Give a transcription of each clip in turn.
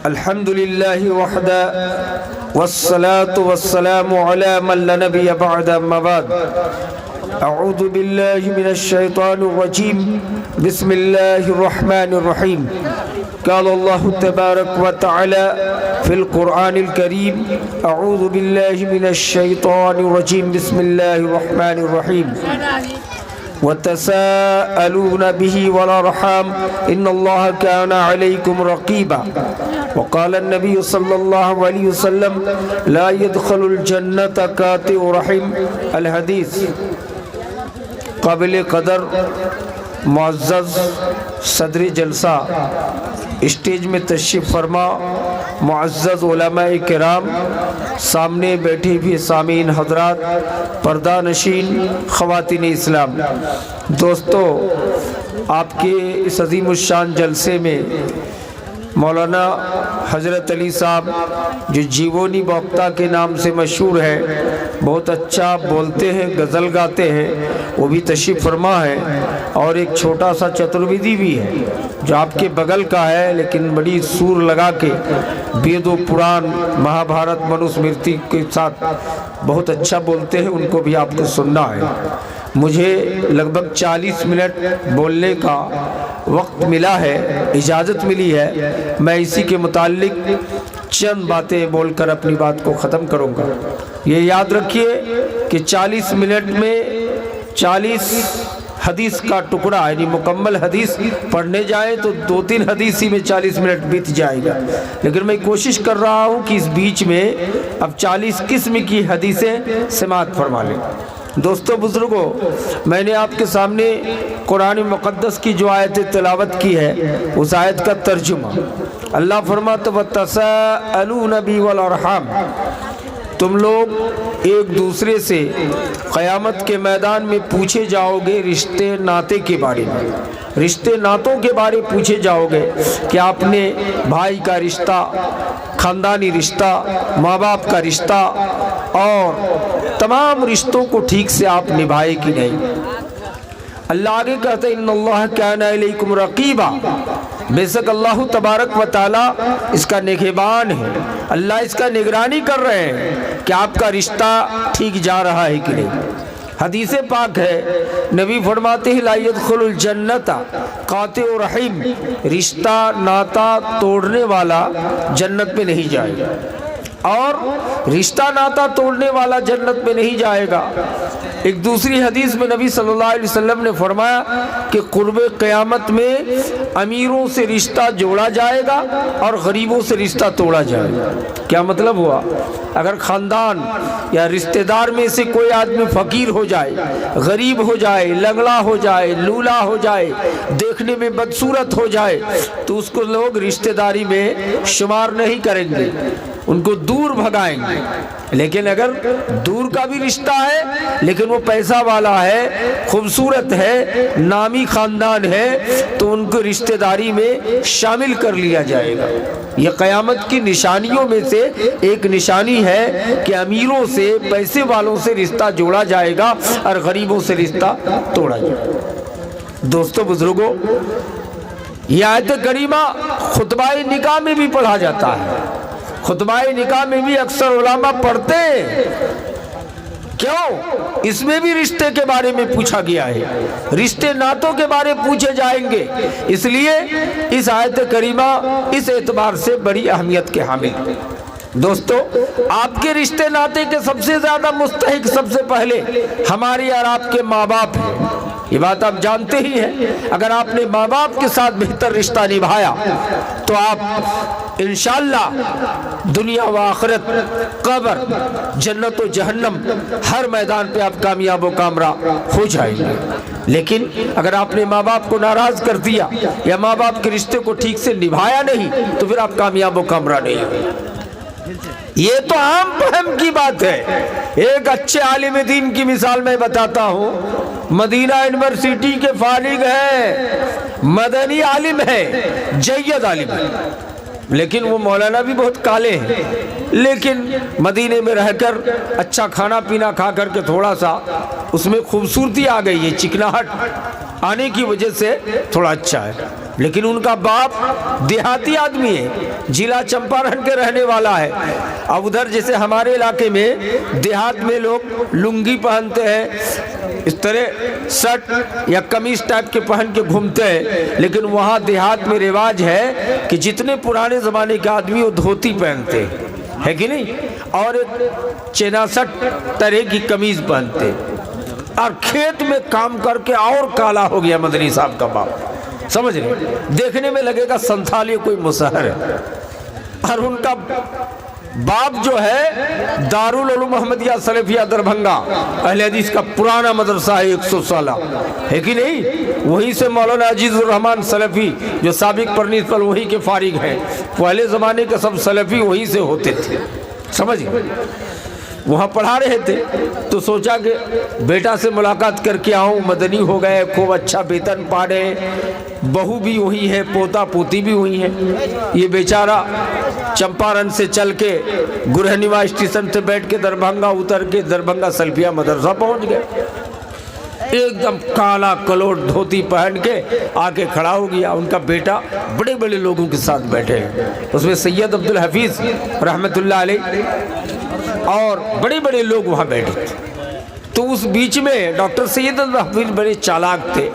الحمدللہ وحدہ والصلاة والسلام علی من لا نبی بعد اما بعد اعوذ باللہ من الشیطان الرجیم بسم اللہ الرحمن الرحیم قال اللہ تبارک و تعالی فی القرآن الکریم اعوذ باللہ من الشیطان الرجیم بسم اللہ الرحمن الرحیم وتساءلون به والارحام ان اللہ کان علیکم رقیبا وقال النبی صلی اللہ علیہ وسلم لا يدخل الجنة قاطع رحم الحدیث۔ قابل قدر معزز صدر جلسہ، اسٹیج میں تشریف فرما معزز علماء کرام، سامنے بیٹھے بھی سامعین حضرات، پردہ نشین خواتین اسلام، دوستو، آپ کے اس عظیم الشان جلسے میں مولانا حضرت علی صاحب جو جیونی بوقتا کے نام سے مشہور ہے، بہت اچھا بولتے ہیں، غزل گاتے ہیں، وہ بھی تشریف فرما ہے، اور ایک چھوٹا سا چترویدی بھی ہے جو آپ کے بغل کا ہے، لیکن بڑی سور لگا کے وید و پران مہا بھارت منوسمرتی کے ساتھ بہت اچھا بولتے ہیں، ان کو بھی آپ کو سننا ہے۔ مجھے لگ بھگ 40 منٹ بولنے کا وقت ملا ہے، اجازت ملی ہے، میں اسی کے متعلق چند باتیں بول کر اپنی بات کو ختم کروں گا۔ یہ یاد رکھیے کہ 40 منٹ میں 40 حدیث کا ٹکڑا، یعنی مکمل حدیث پڑھنے جائیں تو 2-3 حدیث ہی میں 40 منٹ بیت جائے گا، لیکن میں کوشش کر رہا ہوں کہ اس بیچ میں اب 40 قسم کی حدیثیں سماعت فرما لیں۔ دوستو بزرگوں، میں نے آپ کے سامنے قرآن مقدس کی جو آیت تلاوت کی ہے، اس آیت کا ترجمہ، اللہ فرماتا وَتَسَاءَلُونَ بِي وَالْأَرْحَامِ، تم لوگ ایک دوسرے سے قیامت کے میدان میں پوچھے جاؤ گے رشتے ناتے کے بارے میں، رشتے ناتوں کے بارے پوچھے جاؤ گے کہ آپ نے بھائی کا رشتہ، خاندانی رشتہ، ماں باپ کا رشتہ اور تمام رشتوں کو ٹھیک سے آپ نبھائے کہ نہیں۔ اللہ آگے کہتے ہیں ان اللہ کان علیکم رقیبا، بے شک اللہ تبارک و تعالی اس کا نگہبان ہے، اللہ اس کا نگرانی کر رہے ہیں کہ آپ کا رشتہ ٹھیک جا رہا ہے کہ نہیں۔ حدیث پاک ہے، نبی فرماتے ہیں لا يدخل الجنت قاطع رحم، رشتہ ناتا توڑنے والا جنت میں نہیں جائے گا، اور رشتہ ناتا توڑنے والا جنت میں نہیں جائے گا۔ ایک دوسری حدیث میں نبی صلی اللہ علیہ وسلم نے فرمایا کہ قرب قیامت میں امیروں سے رشتہ جوڑا جائے گا اور غریبوں سے رشتہ توڑا جائے گا۔ کیا مطلب ہوا؟ اگر خاندان یا رشتہ دار میں سے کوئی آدمی فقیر ہو جائے، غریب ہو جائے، لنگڑا ہو جائے، لولا ہو جائے، دیکھنے میں بدصورت ہو جائے، تو اس کو لوگ رشتہ داری میں شمار نہیں کریں گے، ان کو دور بھگائیں گے۔ لیکن اگر دور کا بھی رشتہ ہے لیکن وہ پیسہ والا ہے، خوبصورت ہے، نامی خاندان ہے، تو ان کو رشتہ داری میں شامل کر لیا جائے گا۔ یہ قیامت کی نشانیوں میں سے ایک نشانی ہے کہ امیروں سے، پیسے والوں سے رشتہ جوڑا جائے گا اور غریبوں سے رشتہ توڑا جائے گا۔ دوستو بزرگوں، یہ آیت کریمہ خطبہ نکاح میں بھی پڑھا جاتا ہے، خطبہ نکاح میں بھی اکثر علماء پڑھتے ہیں۔ کیوں؟ اس میں بھی رشتے کے بارے میں پوچھا گیا ہے، رشتے ناتوں کے بارے پوچھے جائیں گے، اس لیے اس آیت کریمہ اس اعتبار سے بڑی اہمیت کے حامل۔ دوستو، آپ کے رشتے ناتے کے سب سے زیادہ مستحق سب سے پہلے ہماری اور آپ کے ماں باپ ہیں، یہ بات آپ جانتے ہی ہیں۔ اگر آپ نے ماں باپ کے ساتھ بہتر رشتہ نبھایا تو آپ انشاءاللہ دنیا و آخرت، قبر، جنت و جہنم، ہر میدان پہ آپ کامیاب و کامراب ہو جائیں گے۔ لیکن اگر آپ نے ماں باپ کو ناراض کر دیا یا ماں باپ کے رشتے کو ٹھیک سے نبھایا نہیں تو پھر آپ کامیاب و کامراب نہیں ہوئے۔ یہ تو عام فہم کی بات ہے۔ ایک اچھے عالم دین کی مثال میں بتاتا ہوں، مدینہ یونیورسٹی کے فارغ ہے، مدنی عالم ہے، جید عالم ہے، لیکن وہ مولانا بھی بہت کالے ہیں، لیکن مدینے میں رہ کر اچھا کھانا پینا کھا کر کے تھوڑا سا اس میں خوبصورتی آ گئی ہے، چکناہٹ، آنے کی وجہ سے تھوڑا اچھا ہے، لیکن ان کا باپ دیہاتی آدمی ہے، ضلع چمپارن کے رہنے والا ہے۔ اب ادھر جیسے ہمارے علاقے میں دیہات میں لوگ لنگی پہنتے ہیں، اس طرح شرٹ یا قمیص ٹائپ کے پہن کے گھومتے ہیں، لیکن وہاں دیہات میں رواج ہے کہ جتنے پرانے زمانے کے آدمی وہ دھوتی پہنتے ہے کہ نہیں، اور چناسٹ طرح کی قمیض پہنتے، اور کھیت میں کام کر کے اور کالا ہو گیا مدنی صاحب کا باپ، سمجھ رہے، دیکھنے میں لگے گا سنتھالی کوئی مسہر ہے۔ اور ان کا باپ جو ہے دارالعلوم محمدیہ سلفیہ دربھنگا، اہل حدیث کا پرانا مدرسہ ہے 100 سالہ، ہے کہ نہیں، وہیں سے مولانا عزیز الرحمن سلفی جو سابق پرنسپل وہیں کے فارغ ہیں، پہلے زمانے کے سب سلفی وہیں سے ہوتے تھے، سمجھ گئے، وہاں پڑھا رہے تھے، تو سوچا کہ بیٹا سے ملاقات کر کے آؤں، مدنی ہو گئے، خوب اچھا بیتن پا رہے، بہو بھی وہی ہے، پوتا پوتی بھی وہی ہے، یہ بیچارہ چمپارن سے چل کے گرہنیوا اسٹیشن سے بیٹھ کے دربھنگا اتر کے دربھنگا سلفیہ مدرسہ پہنچ گئے، ایک دم کالا کلوٹ دھوتی پہن کے آ کے کھڑا ہو گیا۔ ان کا بیٹا بڑے بڑے لوگوں کے ساتھ بیٹھے ہیں، اس میں سید عبدالحفیظ رحمت اللہ علیہ اور بڑے بڑے لوگ وہاں بیٹھے تھے۔ تو اس بیچ میں ڈاکٹر سید عبدالحفیظ بڑے چالاک تھے،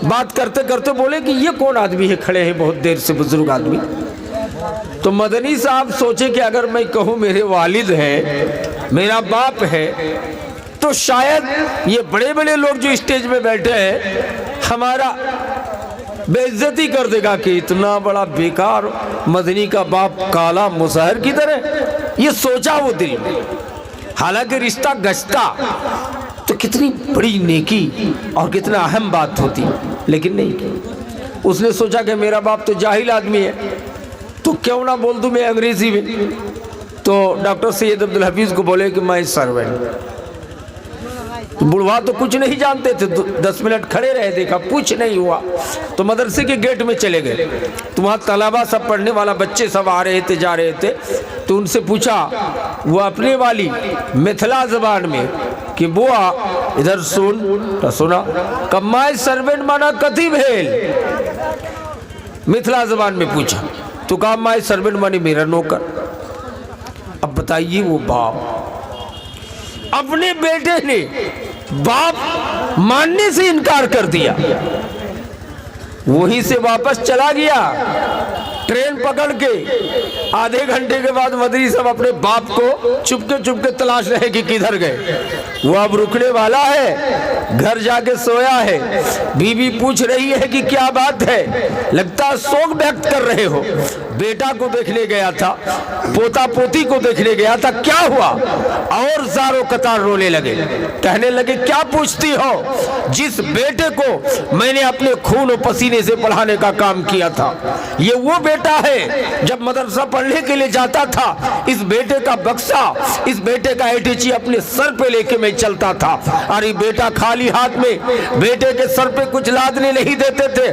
بات کرتے کرتے بولے کہ یہ کون آدمی ہے کھڑے ہیں بہت دیر سے، بزرگ آدمی۔ تو مدنی صاحب سوچے کہ اگر میں کہوں میرے والد ہیں، میرا باپ ہے، تو شاید یہ بڑے بڑے لوگ جو اسٹیج میں بیٹھے ہیں ہمارا بے عزتی کر دے گا کہ اتنا بڑا بیکار مدنی کا باپ کالا مسہر کی طرح، یہ سوچا وہ دل میں۔ حالانکہ رشتہ گشتہ تو کتنی بڑی نیکی اور کتنا اہم بات ہوتی، لیکن نہیں، اس نے سوچا کہ میرا باپ تو جاہل آدمی ہے، تو کیوں نہ بول دوں میں انگریزی میں۔ تو ڈاکٹر سید عبدالحفیظ کو بولے کہ میں سرونٹ، بڑھوا تو کچھ نہیں جانتے تھے، 10 منٹ کھڑے رہے، دیکھا کچھ نہیں ہوا، تو مدرسے کے گیٹ میں چلے گئے، تو وہاں طلبہ سب پڑھنے والا بچے سب آ رہے تھے جا رہے تھے، تو ان سے پوچھا وہ اپنے والی متھلا زبان میں کہ بوا ادھر سن، تو سنا کمائے سرونٹ مانا کتھی بھیل، متھلا زبان میں پوچھا، تو کہا مائے سرونٹ مانی میرا نوکر۔ اب بتائیے وہ باپ اپنے بیٹے نے باپ ماننے سے انکار کر دیا، وہیں سے واپس چلا گیا ٹرین پکڑ کے۔ آدھے گھنٹے کے بعد مدنی صاحب اپنے باپ کو چپ کے تلاش رہے کہ کدھر گئے، وہ اب رکنے والا ہے، گھر جا کے سویا ہے، بیوی پوچھ رہی ہے کہ کیا بات ہے، لگتا سوگ ویکت کر رہے ہو، بیٹا کو دیکھنے گیا تھا، پوتا پوتی کو دیکھنے گیا تھا، کیا ہوا، اور زاروں قطار رونے لگے، کہنے لگے کیا پوچھتی ہو، جس بیٹے کو میں نے اپنے خون و پسینے سے پڑھانے کا کام کیا تھا، یہ وہ بیٹا ہے، جب مدرسہ پڑھنے کے لیے جاتا تھا اس بیٹے کا بکسا، اس بیٹے کا ایٹیچی اپنے سر پہ لے کے میں چلتا تھا، اور یہ بیٹا خالی ہاتھ میں بیٹے کے سر پہ کچھ لادنے نہیں دیتے تھے۔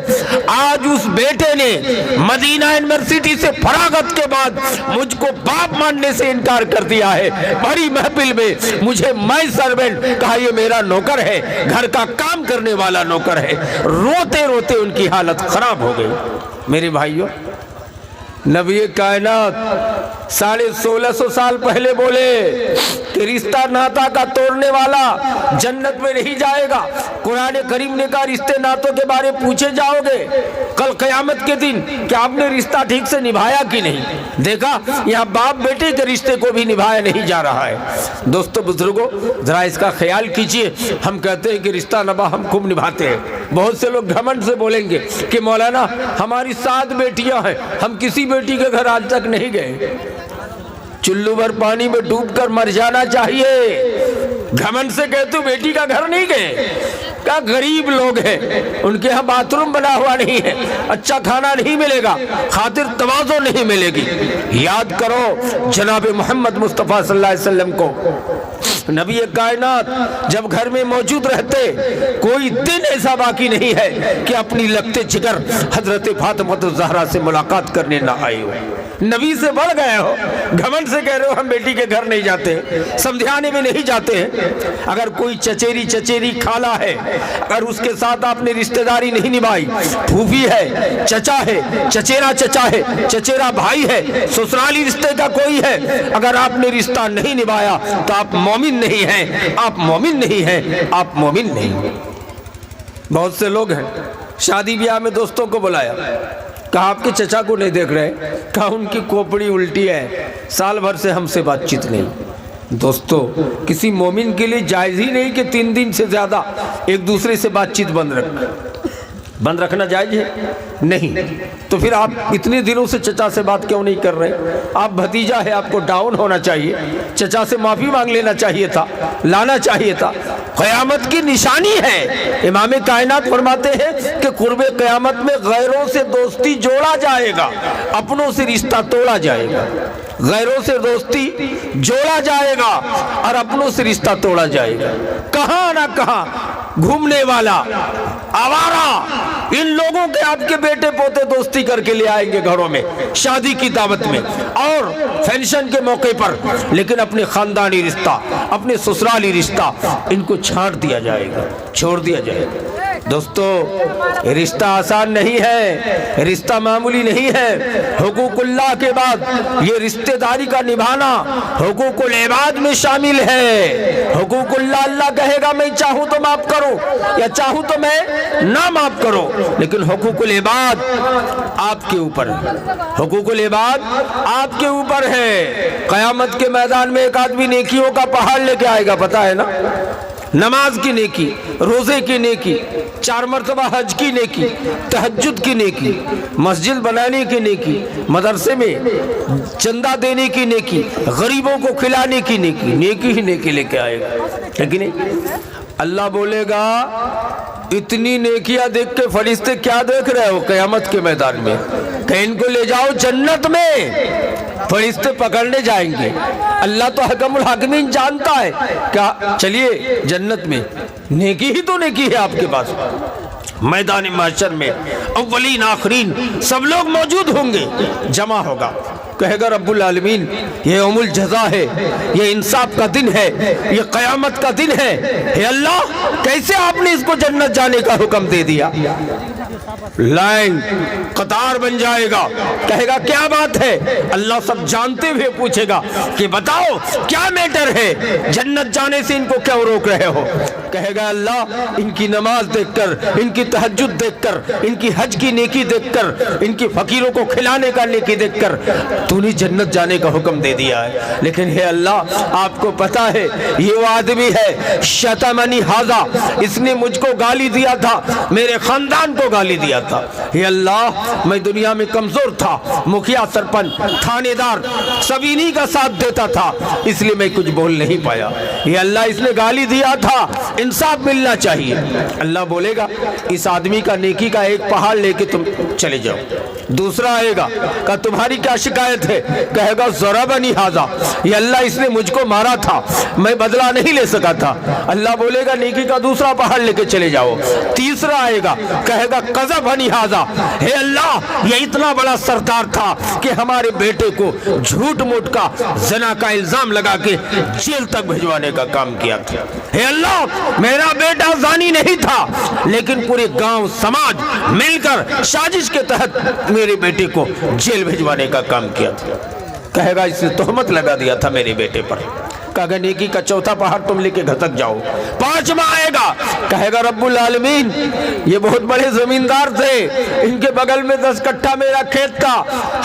آج اس بیٹے نے مدینہ یونیورسٹی سے فراغت کے بعد مجھ کو باپ ماننے سے انکار کر دیا ہے، بڑی محفل میں مجھے میں سرونٹ کہا، یہ میرا نوکر ہے، گھر کا کام کرنے والا نوکر ہے۔ روتے روتے ان کی حالت خراب ہو گئی۔ میرے بھائیوں، نبی کائنات 1650 سال پہلے بولے کہ رشتہ ناتا کا توڑنے والا جنت میں نہیں جائے گا۔ قرآن کریم نے کہا رشتے ناتوں کے بارے پوچھے جاؤ گے کل قیامت کے دن کہ آپ نے رشتہ ٹھیک سے نبھایا کہ نہیں۔ دیکھا یہاں باپ بیٹے کے رشتے کو بھی نبھایا نہیں جا رہا ہے۔ دوستو بزرگوں، ذرا اس کا خیال کیجئے، ہم کہتے ہیں کہ رشتہ نبھا ہم خوب نبھاتے ہیں، بہت سے لوگ گھمنڈ سے بولیں گے کہ مولانا ہماری 7 بیٹیاں ہیں، ہم کسی بیٹی کے گھر آج تک نہیں گئے، چلو بھر پانی میں ڈوب کر مر جانا چاہیے۔ گھمنڈ سے کہتے ہو بیٹی کا گھر نہیں گئے، کیا غریب لوگ ہیں، ان کے ہاں باتھ روم بنا ہوا نہیں ہے، اچھا کھانا نہیں ملے گا، خاطر تواضع نہیں ملے گی۔ یاد کرو جناب محمد مصطفیٰ صلی اللہ علیہ وسلم کو، نبی کائنات جب گھر میں موجود رہتے کوئی دن ایسا باقی نہیں ہے کہ اپنی لگتے جگر حضرت فاطمہ الزہرا سے ملاقات کرنے نہ آئے ہو۔ نبی سے بڑھ گئے ہو، گھمنڈ سے کہہ رہے ہو ہم بیٹی کے گھر نہیں جاتے، سمدھیانے میں نہیں جاتے ہیں۔ اگر کوئی چچیری خالہ ہے، اگر اس کے ساتھ آپ نے رشتہ داری نہیں نبھائی، پھوپھی ہے، چچا ہے، چچا ہے، چچیرا بھائی ہے، سسرالی رشتے کا کوئی ہے، اگر آپ نے رشتہ نہیں نبھایا تو آپ مومن نہیں ہیں، آپ مومن نہیں ہیں، آپ مومن نہیں ہیں۔ بہت سے لوگ ہیں، شادی بیاہ میں دوستوں کو بلایا، کہا آپ کے چچا کو نہیں دیکھ رہے، کہا ان کی کوپڑی الٹی ہے، سال بھر سے ہم سے بات چیت نہیں۔ دوستو، کسی مومن کے لیے جائز ہی نہیں کہ 3 دن سے زیادہ ایک دوسرے سے بات چیت بند رکھنا جائز ہے؟ نہیں۔ تو پھر آپ اتنے دنوں سے چچا سے بات کیوں نہیں کر رہے؟ آپ بھتیجا ہے، آپ کو ڈاؤن ہونا چاہیے، چچا سے معافی مانگ لینا چاہیے تھا، لانا چاہیے تھا۔ قیامت کی نشانی ہے، امام کائنات فرماتے ہیں کہ قرب قیامت میں غیروں سے دوستی جوڑا جائے گا، اپنوں سے رشتہ توڑا جائے گا۔ غیروں سے دوستی جوڑا جائے گا اور اپنوں سے رشتہ توڑا جائے گا۔ کہاں نہ کہاں گھومنے والا آوارہ ان لوگوں کے آپ کے بیٹے پوتے دوستی کر کے لے آئیں گے گھروں میں، شادی کی دعوت میں اور فنکشن کے موقع پر، لیکن اپنے خاندانی رشتہ، اپنے سسرالی رشتہ ان کو چھوڑ دیا جائے گا۔ دوستو، رشتہ آسان نہیں ہے، رشتہ معمولی نہیں ہے۔ حقوق اللہ کے بعد یہ رشتہ داری کا نبھانا حقوق العباد میں شامل ہے۔ حقوق اللہ، اللہ کہے گا میں چاہوں تو معاف کروں یا چاہوں تو میں نہ معاف کروں، لیکن حقوق العباد آپ کے اوپر ہے، حقوق العباد آپ کے اوپر ہے۔ قیامت کے میدان میں ایک آدمی نیکیوں کا پہاڑ لے کے آئے گا، پتہ ہے نا؟ نماز کی نیکی، روزے کی نیکی، 4 مرتبہ حج کی نیکی، تہجد کی نیکی، مسجد بنانے کی نیکی، مدرسے میں چندہ دینے کی نیکی، غریبوں کو کھلانے کی نیکی، نیکی ہی نیکی لے کے آئے گا۔ لیکن اللہ بولے گا اتنی نیکیاں دیکھ کے فرشتے کیا دیکھ رہے ہو قیامت کے میدان میں، کہ ان کو لے جاؤ جنت میں۔ فرشتے پکڑنے جائیں گے، اللہ تو حکم الحاکمین جانتا ہے، کیا چلیے جنت میں، نیکی ہی تو نیکی ہے آپ کے پاس۔ میدان محشر میں اولین آخرین سب لوگ موجود ہوں گے، جمع ہوگا، کہے گا رب العالمین یہ یوم الجزا ہے، یہ انصاف کا دن ہے، یہ قیامت کا دن ہے، اے اللہ کیسے آپ نے اس کو جنت جانے کا حکم دے دیا؟ لائن قطار بن جائے گا، کہے گا کیا بات ہے؟ اللہ سب جانتے ہوئے پوچھے گا کہ بتاؤ کیا میٹر ہے، جنت جانے سے ان کو کیوں روک رہے ہو؟ کہے گا اللہ ان کی نماز دیکھ کر، ان کی تہجد دیکھ کر، ان کی حج کی نیکی دیکھ کر، ان کی فقیروں کو کھلانے کا نیکی دیکھ کر تو نے جنت جانے کا حکم دے دیا ہے۔ لیکن ہے اللہ آپ کو پتا ہے یہ وہ آدمی ہے شتمنی ھذا، اس نے مجھ کو گالی دیا تھا، میرے خاندان کو گالی دیا تھا۔ یہ اللہ میں دنیا میں کمزور تھا، مکھیا سرپنچ تھانے دار سب انہی کا ساتھ دیتا تھا، اس لیے میں کچھ بول نہیں پایا۔ یہ اللہ اس نے گالی دیا تھا، انصاف ملنا چاہیے۔ اللہ بولے گا اس آدمی کا نیکی کا ایک پہاڑ لے کے تم چلے جاؤ۔ دوسرا آئے گا کہ تمہاری کیا شکایت ہے؟ کہے گا ضربنی ھذا، یہ اللہ اس نے مجھ کو مارا تھا، میں بدلہ نہیں لے سکا تھا۔ اللہ بولے گا نیکی کا دوسرا پہاڑ لے کے چلے جاؤ۔ تیسرا آئے گا کہے گا قذفنی ھذا، ہے اللہ یہ اتنا بڑا سردار تھا کہ ہمارے بیٹے کو جھوٹ موٹ کا زنا کا الزام لگا کے جیل تک بھجوانے کا کام کیا تھا۔ ہے اللہ میرا بیٹا زانی نہیں تھا، لیکن پورے گاؤں سماج مل کر سازش کے تحت میرے بیٹے کو جیل بھجوانے کا کام کیا تھا۔ کہے گا اس نے تہمت لگا دیا تھا میرے بیٹے پر۔ کہا نیکی کا چوتھا پہاڑ تم لے کے گھتک جاؤ۔ پانچواں آئے گا کہے گا رب العالمین یہ بہت بڑے زمیندار تھے، ان کے بغل میں 10 کٹھا میرا کھیت تھا،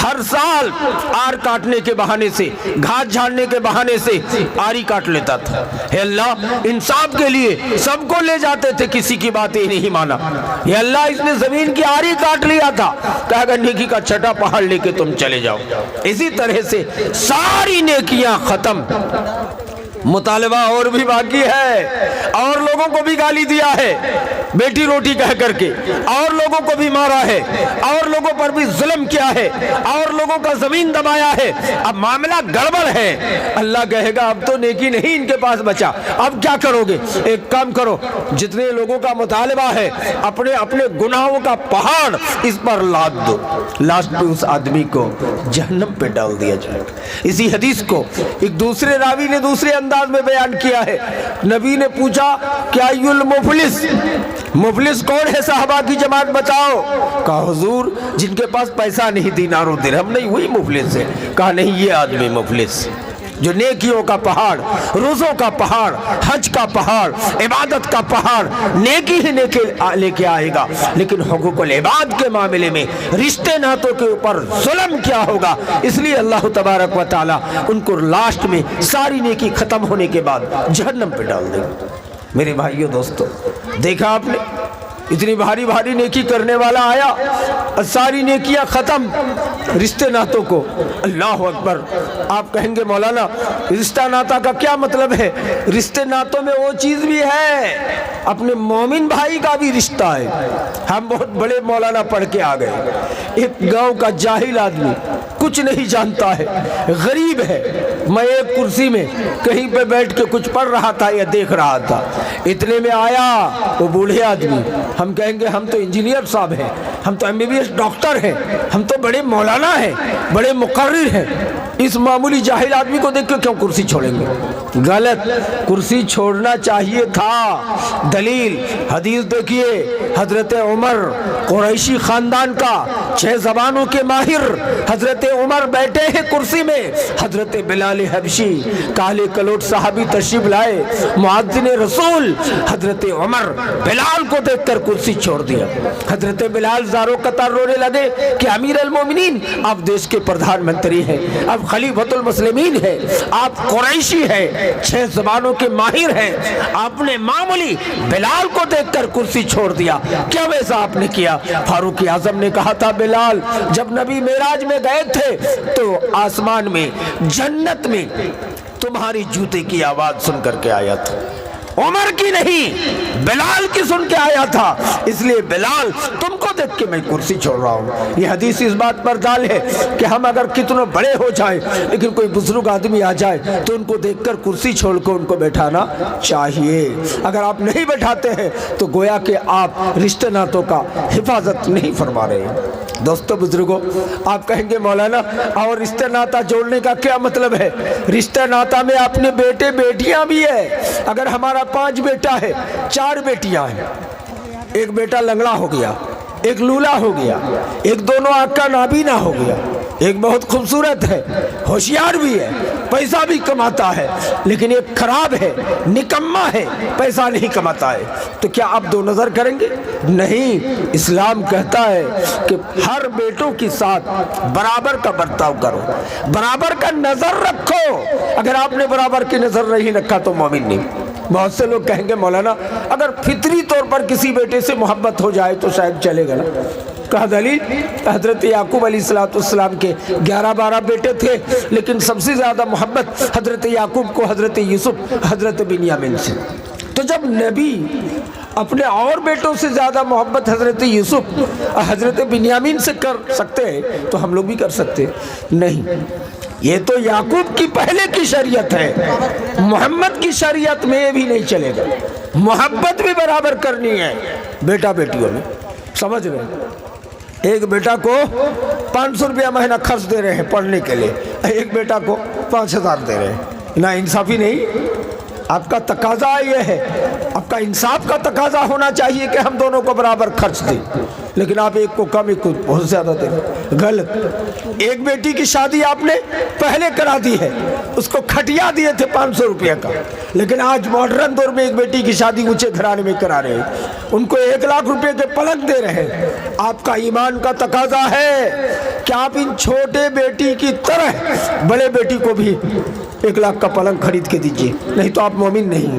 ہر سال آر کاٹنے کے بہانے سے، گھاس جھاڑنے کے بہانے سے آری کاٹ لیتا تھا۔ اے اللہ انصاف کے لیے سب کو لے جاتے تھے، کسی کی باتیں نہیں مانا۔ اے اللہ اس نے زمین کی آری کاٹ لیا تھا، کہا گا نیکی کا چھٹا پہاڑ لے کے تم چلے جاؤ۔ اسی طرح سے ساری نیکیاں ختم، مطالبہ اور بھی باقی ہے، اور لوگوں کو بھی گالی دیا ہے بیٹی روٹی کہہ کر کے، اور لوگوں کو بھی مارا ہے، اور لوگوں پر بھی ظلم کیا ہے، اور لوگوں کا زمین دبایا ہے۔ اب معاملہ گڑبڑ ہے، اللہ کہے گا اب تو نیکی نہیں ان کے پاس بچا، اب کیا کرو گے؟ ایک کام کرو، جتنے لوگوں کا مطالبہ ہے اپنے اپنے گناہوں کا پہاڑ اس پر لاد دو، لاسٹ میں اس آدمی کو جہنم پہ ڈال دیا جائے گا۔ اسی حدیث کو ایک دوسرے راوی نے دوسرے انداز میں بیان کیا ہے۔ نبی نے پوچھا کہ ای المفلس، مفلس کون ہے صحابہ کی جماعت بتاؤ؟ کہا حضور جن کے پاس پیسہ نہیں، دینار و درہم نہیں، وہی مفلس ہے۔ کہا نہیں، یہ آدمی مفلس جو نیکیوں کا پہاڑ، روزوں کا پہاڑ، حج کا پہاڑ، عبادت کا پہاڑ، نیکی ہی نیکی لے کے آئے گا، لیکن حقوق العباد کے معاملے میں رشتے ناتوں کے اوپر ظلم کیا ہوگا؟ اس لیے اللہ تبارک و تعالی ان کو لاسٹ میں ساری نیکی ختم ہونے کے بعد جہنم پہ ڈال دے گا۔ میرے بھائیو دوستو، دیکھا آپ نے اتنی بھاری بھاری نیکی کرنے والا آیا، ساری نیکیاں ختم، رشتے ناتوں کو، اللہ اکبر۔ آپ کہیں گے مولانا رشتہ ناتا کا کیا مطلب ہے؟ رشتے ناتوں میں وہ چیز بھی ہے، اپنے مومن بھائی کا بھی رشتہ ہے۔ ہم بہت بڑے مولانا پڑھ کے آ گئے، ایک گاؤں کا جاہل آدمی کچھ نہیں جانتا ہے، غریب ہے، میں ایک کرسی میں کہیں پہ بیٹھ کے کچھ پڑھ رہا تھا یا دیکھ رہا تھا، اتنے میں آیا وہ بوڑھے آدمی، ہم کہیں گے ہم تو انجینئر صاحب ہیں، ہم تو MBBS ڈاکٹر ہیں، ہم تو بڑے مولانا ہیں، بڑے مقرر ہیں، اس معمولی جاہل آدمی کو دیکھ کے کیوں کرسی چھوڑیں گے؟ غلط، کرسی چھوڑنا چاہیے تھا۔ دلیل حدیث دیکھیے، حضرت عمر قریشی خاندان کا 6 زبانوں کے ماہر، حضرت عمر بیٹھے ہیں کرسی میں، حضرت بلال حبشی کالے کلوٹ صحابی تشریف لائے، مؤذن رسول، حضرت عمر بلال کو دیکھ کر کرسی چھوڑ دیا۔ حضرت بلال زاروں قطار رونے لگے کہ امیر المومنین آپ دیش کے پردھان منتری ہیں، آپ خلیفۃ المسلمین ہیں، آپ قریشی ہیں، 6 زبانوں کے ماہر ہیں، آپ نے معمولی بلال کو دیکھ کر کرسی چھوڑ دیا، کیا ویسا آپ نے کیا؟ فاروق اعظم نے کہا تھا بلال جب نبی معراج میں گئے تھے تو آسمان میں جنت میں تمہاری جوتے کی آواز سن کر کے آیا تھا، عمر کی نہیں بلال کی سن کے آیا تھا، اس لیے بلال تم کو دیکھ کے میں کرسی چھوڑ رہا ہوں۔ یہ حدیث اس بات پر دال ہے کہ ہم اگر کتنے بڑے ہو جائیں لیکن کوئی بزرگ آدمی آ جائے تو ان کو دیکھ کر کرسی چھوڑ کر ان کو بیٹھانا چاہیے۔ اگر آپ نہیں بیٹھاتے ہیں تو گویا کہ آپ رشتے ناتوں کا حفاظت نہیں فرما رہے ہیں۔ دوستو بزرگوں، آپ کہیں گے مولانا اور رشتے ناتا جوڑنے کا کیا مطلب ہے؟ رشتے ناتا میں اپنے بیٹے بیٹیاں بھی ہے۔ اگر ہمارا 5 بیٹا ہے، 4 بیٹیاں ہیں، ایک بیٹا لنگڑا ہو گیا، ایک لولا ہو گیا، ایک دونوں آنکھ کا نابینا ہو گیا، ایک بہت خوبصورت ہے، ہوشیار بھی ہے، پیسہ بھی کماتا ہے، لیکن ایک خراب ہے، نکما ہے، پیسہ نہیں کماتا ہے، تو کیا آپ دو نظر کریں گے؟ نہیں، اسلام کہتا ہے کہ ہر بیٹوں کے ساتھ برابر کا برتاؤ کرو، برابر کا نظر رکھو۔ اگر آپ نے برابر کی نظر نہیں رکھا تو مومن نہیں۔ بہت سے لوگ کہیں گے مولانا اگر فطری طور پر کسی بیٹے سے محبت ہو جائے تو شاید چلے گا نا۔ کہا دلیل؟ حضرت یعقوب علیہ السلام کے 11-12 بیٹے تھے، لیکن سب سے زیادہ محبت حضرت یعقوب کو حضرت یوسف حضرت بنیامین سے۔ تو جب نبی اپنے اور بیٹوں سے زیادہ محبت حضرت یوسف حضرت بنیامین سے کر سکتے ہیں تو ہم لوگ بھی کر سکتے ہیں؟ نہیں، یہ تو یعقوب کی پہلے کی شریعت ہے، محمد کی شریعت میں یہ بھی نہیں چلے گا۔ محبت بھی برابر کرنی ہے بیٹا بیٹیوں میں، سمجھ رہے ہیں؟ ایک بیٹا کو 500 روپیہ مہینہ خرچ دے رہے ہیں پڑھنے کے لیے، ایک بیٹا کو 5000 دے رہے ہیں، نا انصافی نہیں؟ آپ کا تقاضا یہ ہے، آپ کا انصاف کا تقاضا ہونا چاہیے کہ ہم دونوں کو برابر خرچ دیں، لیکن آپ ایک کو کم ایک کو بہت زیادہ دیں، غلط۔ ایک بیٹی کی شادی آپ نے پہلے کرا دی ہے، اس کو کھٹیا دیے تھے 500 روپیہ کا، لیکن آج ماڈرن دور میں ایک بیٹی کی شادی اونچے گھرانے میں کرا رہے ہیں، ان کو 1 لاکھ روپے کے پلنگ دے رہے ہیں۔ آپ کا ایمان کا تقاضا ہے کہ آپ ان چھوٹے بیٹی کی طرح بڑے بیٹی کو بھی 1 لاکھ کا پلنگ خرید کے دیجئے، نہیں تو آپ مومن نہیں۔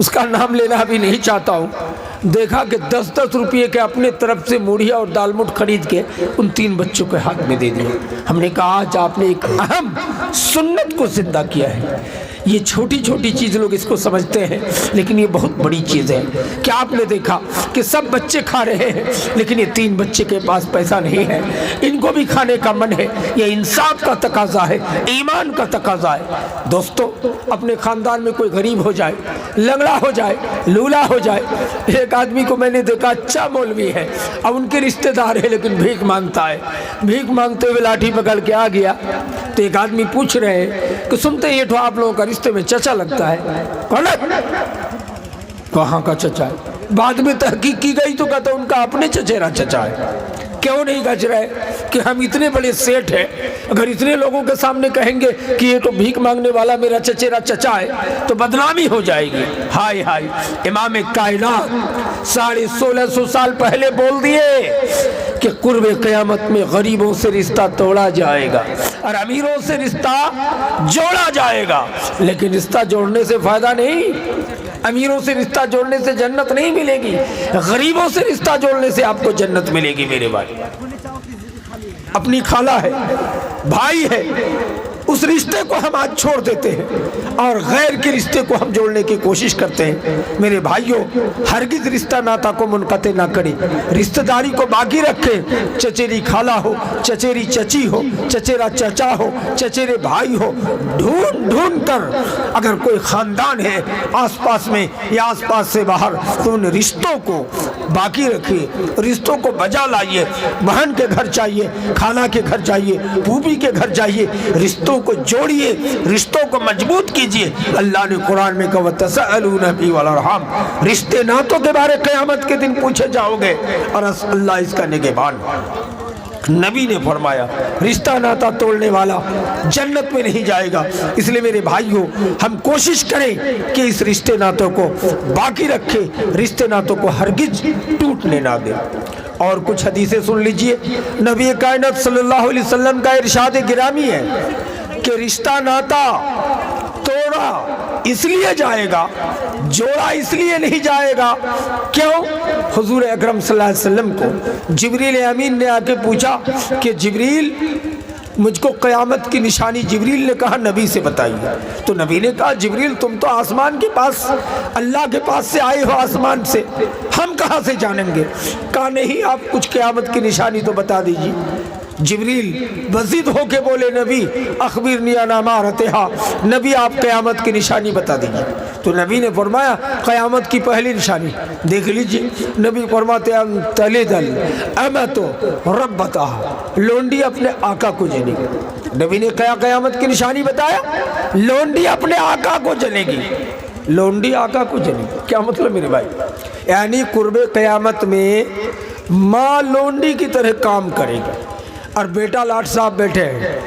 اس کا نام لینا بھی نہیں چاہتا ہوں، دیکھا کہ 10-10 روپئے کے اپنے طرف سے موڑھیا اور دال مٹ خرید کے ان 3 بچوں کے ہاتھ میں دے دیا۔ ہم نے کہا آج آپ نے ایک اہم سنت کو زندہ کیا ہے۔ یہ چھوٹی چھوٹی چیز لوگ اس کو سمجھتے ہیں، لیکن یہ بہت بڑی چیز ہے کہ آپ نے دیکھا کہ سب بچے کھا رہے ہیں، لیکن یہ 3 بچے کے پاس پیسہ نہیں ہے، ان کو بھی کھانے کا من ہے۔ یہ انصاف کا تقاضا ہے، ایمان کا تقاضا ہے۔ دوستو، اپنے خاندان میں کوئی غریب ہو جائے، لنگڑا ہو جائے، لولا ہو جائے، ایک آدمی کو میں نے دیکھا اچھا مولوی ہے، اب ان کے رشتہ دار ہے لیکن بھیک مانگتا ہے، بھیک مانگتے ہوئے لاٹھی پکڑ کے آ گیا تو ایک آدمی پوچھ رہے ہیں کہ سنتے یہ تو آپ لوگوں کا رشتے میں چچا لگتا ہے۔ کہاں کا چچا ہے؟ بعد میں تحقیق کی گئی تو کہتا ان کا اپنے چچیرا چچا ہے۔ کیوں نہیں گج رہے کہ ہم اتنے بڑے سیٹ ہیں، اگر اتنے لوگوں کے سامنے کہیں گے کہ یہ تو بھیک مانگنے والا میرا چچیرا چچا ہے تو بدنامی ہو جائے گی۔ ہائے ہائے، امام کائنات 1650 سال پہلے بول دیے کہ قرب قیامت میں غریبوں سے رشتہ توڑا جائے گا اور امیروں سے رشتہ جوڑا جائے گا، لیکن رشتہ جوڑنے سے فائدہ نہیں، امیروں سے رشتہ جوڑنے سے جنت نہیں ملے گی، غریبوں سے رشتہ جوڑنے سے آپ کو جنت ملے گی۔ میرے بھائی، اپنی خالہ ہے، بھائی ہے، اس رشتے کو ہم آج چھوڑ دیتے ہیں اور غیر کے رشتے کو ہم جوڑنے کی کوشش کرتے ہیں۔ میرے بھائیوں، ہرگز رشتہ ناتا کو منقطع نہ کریں، رشتہ داری کو باقی رکھیں۔ چچیری خالہ ہو، چچیری چچی ہو، چچیرا چچا ہو، چچیرے بھائی ہو، ڈھونڈ ڈھونڈ کر اگر کوئی خاندان ہے آس پاس میں یا آس پاس سے باہر تو ان رشتوں کو باقی رکھیے، رشتوں کو بجا لائیے۔ بہن کے گھر چاہیے، خالہ کے گھر چاہیے، پھوپھی کے گھر چاہیے، رشتوں کو جوڑیے، رشتوں کو مضبوط کیجیے۔ اللہ نے قرآن میں کہا وَتَسَأَلُونَ فِي وَالْأَرْحَامِ، رشتے ناتوں کے بارے قیامت کے دن پوچھے جاؤ گے اور اللہ اس کا نگہبان۔ نبی نے فرمایا رشتہ ناتا توڑنے والا جنت میں نہیں جائے گا۔ اس لیے میرے بھائیوں، ہم کوشش کریں کہ اس رشتے ناتوں کو باقی رکھیں، رشتے ناتوں کو ہرگز ٹوٹنے نہ دیں۔ اور کچھ حدیثیں سن لیجئے، نبی کائنات صلی اللہ علیہ وسلم کا ارشاد گرامی ہے کہ رشتہ ناتا توڑا اس لیے جائے گا، جوڑا اس لیے نہیں جائے گا۔ کیوں؟ حضور اکرم صلی اللہ علیہ وسلم کو جبریل امین نے آ کے پوچھا کہ جبریل، مجھ کو قیامت کی نشانی، جبریل نے کہا نبی سے بتائیے، تو نبی نے کہا جبریل تم تو آسمان کے پاس، اللہ کے پاس سے آئے ہو، آسمان سے، ہم کہاں سے جانیں گے؟ کہا نہیں، آپ کچھ قیامت کی نشانی تو بتا دیجیے۔ جبریل وزید ہو کے بولے نبی اخبرنی عن امارتہا، نبی آپ قیامت کی نشانی بتا دیجیے۔ تو نبی نے فرمایا قیامت کی پہلی نشانی دیکھ لیجیے، نبی فرماتے ان تلد الامۃ ربتہا، لونڈی اپنے آقا کو جنے گی۔ نبی نے کیا قیامت کی نشانی بتایا؟ لونڈی اپنے آقا کو جنے گی، لونڈی آقا کو جنے گی۔ کیا مطلب میرے بھائی؟ یعنی قرب قیامت میں ماں لونڈی کی طرح کام کرے گی اور بیٹا لاٹ صاحب بیٹھے ہیں،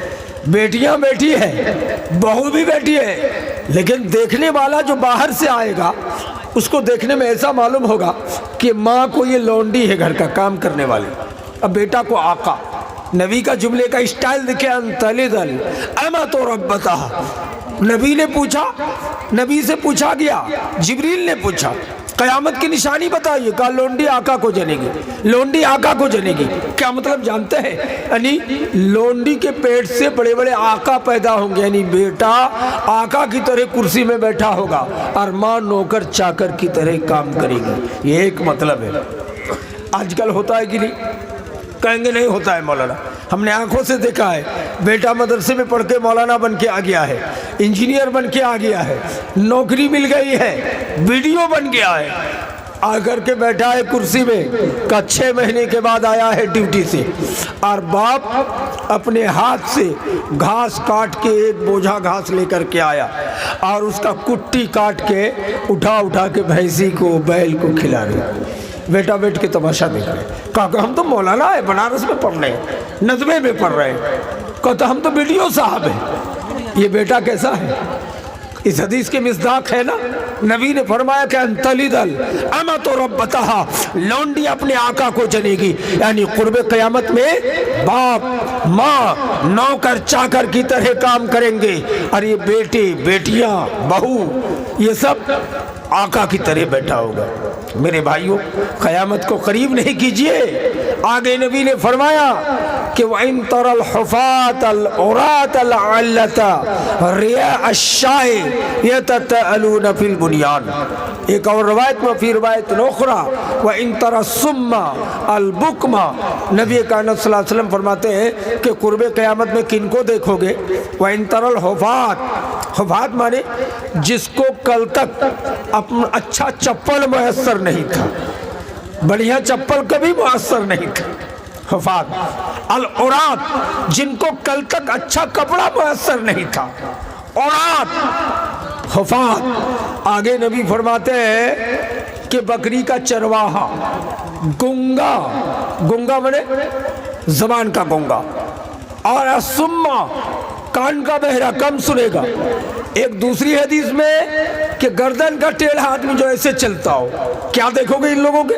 بیٹیاں بیٹھی ہے، بہو بھی بیٹھی ہے، لیکن دیکھنے والا جو باہر سے آئے گا اس کو دیکھنے میں ایسا معلوم ہوگا کہ ماں کو یہ لونڈی ہے، گھر کا کام کرنے والی، اب بیٹا کو آقا۔ نبی کا جملے کا اسٹائل دیکھیں، ان تلد الامۃ ربتہا، نبی نے پوچھا، نبی سے پوچھا گیا، جبریل نے پوچھا قیامت کی نشانی بتائیے، کہا لونڈی آقا کو جنے گی، لونڈی آقا کو جنے گی۔ کیا مطلب جانتے ہیں؟ یعنی لونڈی کے پیٹ سے بڑے بڑے آقا پیدا ہوں گے، یعنی بیٹا آقا کی طرح کرسی میں بیٹھا ہوگا اور ماں نوکر چاکر کی طرح کام کرے گی۔ یہ ایک مطلب ہے۔ آج کل ہوتا ہے کہ نہیں؟ کہیں گے نہیں ہوتا ہے مولانا، ہم نے آنکھوں سے دیکھا ہے، بیٹا مدرسے میں پڑھ کے مولانا بن کے آ گیا ہے، انجینئر بن کے آ گیا ہے، نوکری مل گئی ہے، ویڈیو بن گیا ہے، آ کر کے بیٹھا ہے کرسی میں، کا 6 مہینے کے بعد آیا ہے ڈیوٹی سے، اور باپ اپنے ہاتھ سے گھاس کاٹ کے ایک بوجھا گھاس لے کر کے آیا اور اس کا کٹی کاٹ کے اٹھا اٹھا کے بھینسی کو، بیل کو کھلا رہے۔ بیٹا بیٹھ کے تماشا دیکھ رہے، کہا کہ ہم تو مولانا ہے، بنارس میں پڑھ رہے ہیں، نظمے میں پڑھ رہے ہیں، کہتا ہم تو ویڈیو صاحب ہیں۔ یہ بیٹا کیسا ہے؟ اس حدیث کے مصداق ہے نا، نبی نے فرمایا کہ ان تلد الامۃ ربتہا، لونڈی اپنے آقا کو جنے گی، یعنی قرب قیامت میں باپ ماں نوکر چاکر کی طرح کام کریں گے، اور یہ بیٹے بیٹیاں بہو یہ سب آقا کی طرح بیٹھا ہوگا۔ میرے بھائیوں، قیامت کو قریب نہیں کیجئے۔ آگے نبی نے فرمایا کہ وَإِن تَرَى الْحُفَاةَ الْعُرَاةَ الْعَلَّةَ رِيَاءَ الشَّاةِ يَتَتَأَلُونَ فِي الْبُنْيَانِ۔ ایک اور روایت میں، فی روایت اخری وَإِن تَرَى الصُّمَّ الْبُكْمَ، نبی کائنات صلی اللہ علیہ وسلم فرماتے ہیں کہ قرب قیامت میں کن کو دیکھو گے؟ وَإِن تَرَى الْحُفَاةَ، حفاظ مانے جس کو کل تک اپنا اچھا چپل میسر نہیں تھا، بڑھیا چپل کبھی میسر نہیں تھا، حفاظ۔ العرات، جن کو کل تک اچھا کپڑا میسر نہیں تھا، عرات، حفاظ۔ آگے نبی فرماتے ہیں کہ بکری کا چرواہا، گنگا، گنگا مانے زبان کا گنگا، اور الصمّ، کان کا بہرا، کم سنے گا۔ ایک دوسری حدیث میں کہ گردن کا ٹیڑھا آدمی جو ایسے چلتا ہو، کیا دیکھو گے ان لوگوں کے؟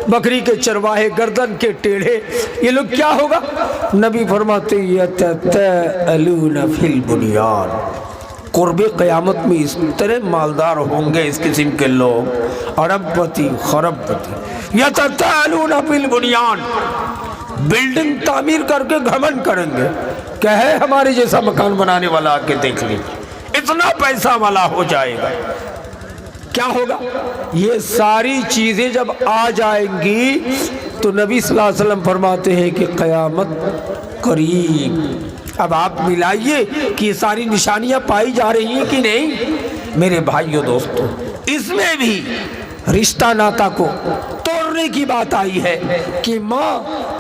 بکری کے چرواہے گردن کے ٹیڑھے، یہ لوگ کیا ہوگا؟ نبی فرماتے یتتألون فی البنیان، قرب قیامت میں اس طرح مالدار ہوں گے اس قسم کے لوگ، ارب پتی خرب پتی، یتتألون فی البنیان، بلڈنگ تعمیر کر کے گھمنڈ کریں گے کہ ہے ہمارے جیسا مکان بنانے والا، آ کے دیکھ لیجیے، اتنا پیسہ والا ہو جائے گا۔ کیا ہوگا؟ یہ ساری چیزیں جب آ جائیں گی تو نبی صلی اللہ علیہ وسلم فرماتے ہیں کہ قیامت قریب۔ اب آپ ملائیے کہ یہ ساری نشانیاں پائی جا رہی ہیں کہ نہیں؟ میرے بھائیوں دوستوں، اس میں بھی رشتہ ناتا کو توڑنے کی بات آئی ہے کہ ماں